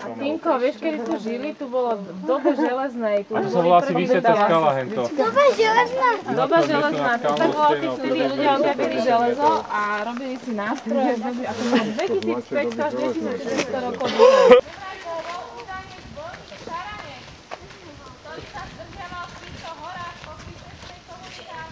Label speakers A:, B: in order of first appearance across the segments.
A: A Týmko, vieš, kedy tu žili? Tu bolo v dobe železnej.
B: A to sa volá asi Vysecá skala, hento.
C: Doba železná?
A: Doba železná. To tak volá, tí vtedy ľudia objavili železo a robili si nástroje. A to bolo 2500 až 2400 rokov.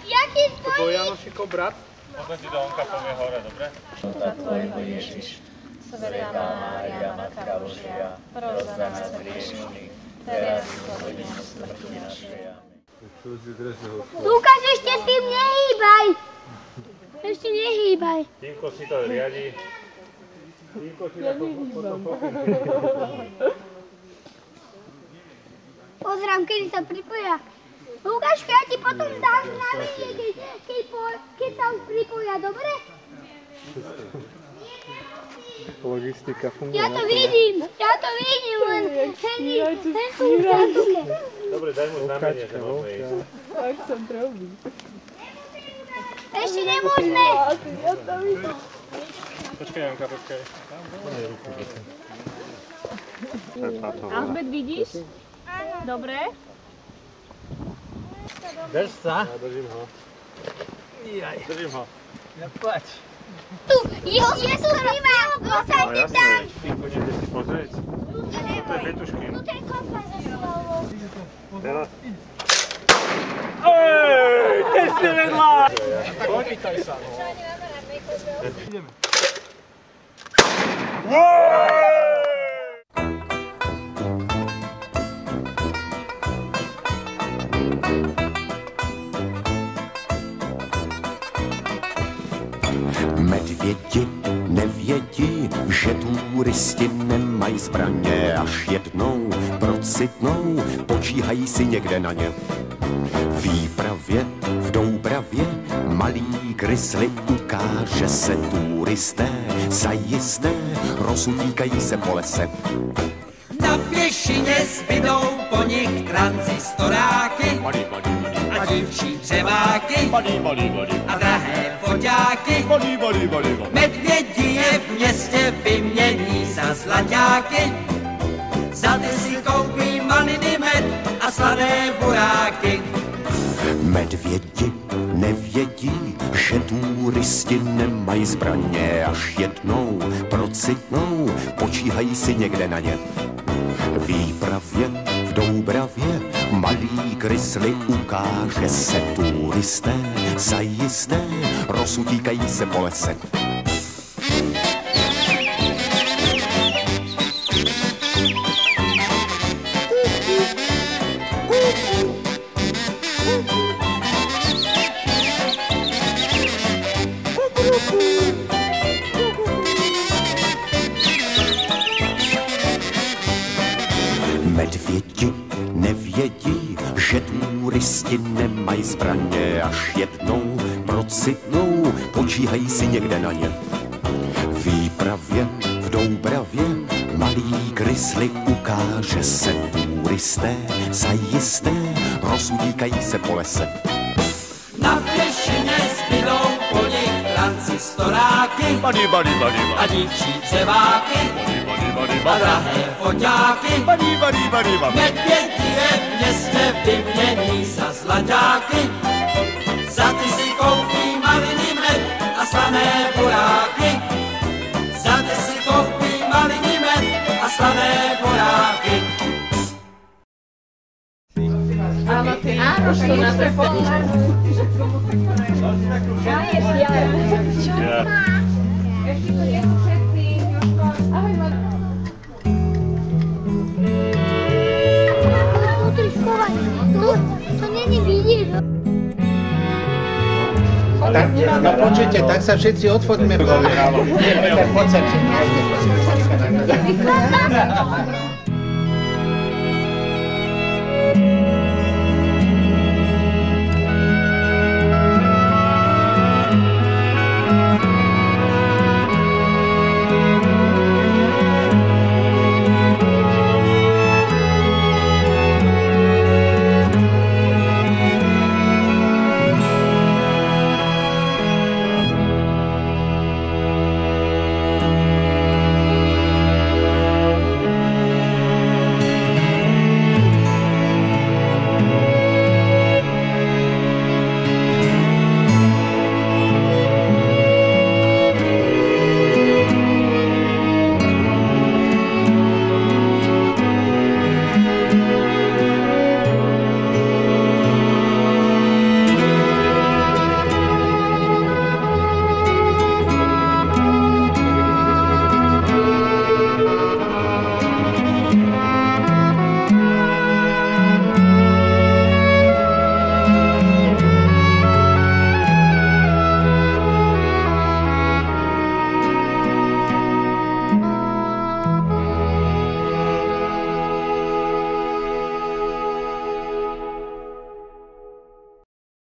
C: Jaký tvoj?
B: To bol Janošikov brat. Potom ti do onka povie hore, dobre?
A: Za tvojho Ježiš. Svetá Mária, Matka Božia, pros za nás hriešných, teraz i v hodine smrti našej.
C: Lukáš, ešte s tým nehýbaj! Ešte nehýbaj.
B: Týmko si to riadi. Týmko si to potom
C: Pozrám, kedy sa pripoja. Lukáš, ja ti potom dám znamenie, keď sa už pripoja, dobre?
B: Logistika funguje.
C: Ja to vidím, len tu v zátulke.
B: Dobre, daj mu znamenie, že môžeme ísť.
A: Tak sa trobí.
C: Ešte nemôžeme.
B: Počkaj, Janka, počkaj.
A: Alžbet, vidíš? Dobre?
D: Drž sa.
B: Ja držím ho. Držím ho.
D: Neplač.
C: Tu, Jezus býva, posaďte tam.
B: Týmko, niekde si pozrieť. To je Betuškin.
C: Tu ten kompas za slovou.
B: Teraz.
D: Ej, ty si vedľa! Počítaj sa, no. Ideme.
E: Medvědi nevědí, že turisti nemají zbraně, až jednou procitnou, počíhají si někde na ně. V výpravě, v Doubravě, malý grizzly ukáže se, turisté zajisté rozutíkají se po lese.
F: Na pěšině zbydou po nich transistoráky a dívčí dřeváky a drahé foťáky. Medvědi je v městě vymění za zlaťáky, za ty si koupí maliny med a slané buráky.
E: Medvědi nevědí, že turisti nemají zbraně, až jednou procitnou, počíhají si někde na ně. V výpravě, v Doubravě, malý grizzly ukáže se, turisté zajisté rozutíkají se po lese. Medvědi nevědí, že turisti nemají zbraně, až jednou procitnou, počíhají si někde na ně. V výpravě, v Doubravě, malý grizzly ukáže se, turisté zajisté rozutíkají se po lese.
F: Na pěšině zbydou po nich transistoráky a dívčí dřeváky a drahé foťáky. Medvědi je v městě vymění za zlaťáky, za ty si koupí maliny med a slané buráky. Za ty si koupí maliny med a slané buráky.
A: Áno, ty áno, to na to pomôže. Ešte to je všetci, Jožko. Ahoj, Marko.
C: To není vidieť.
D: No počujte, tak sa všetci odfoťme. Poď sa všetci.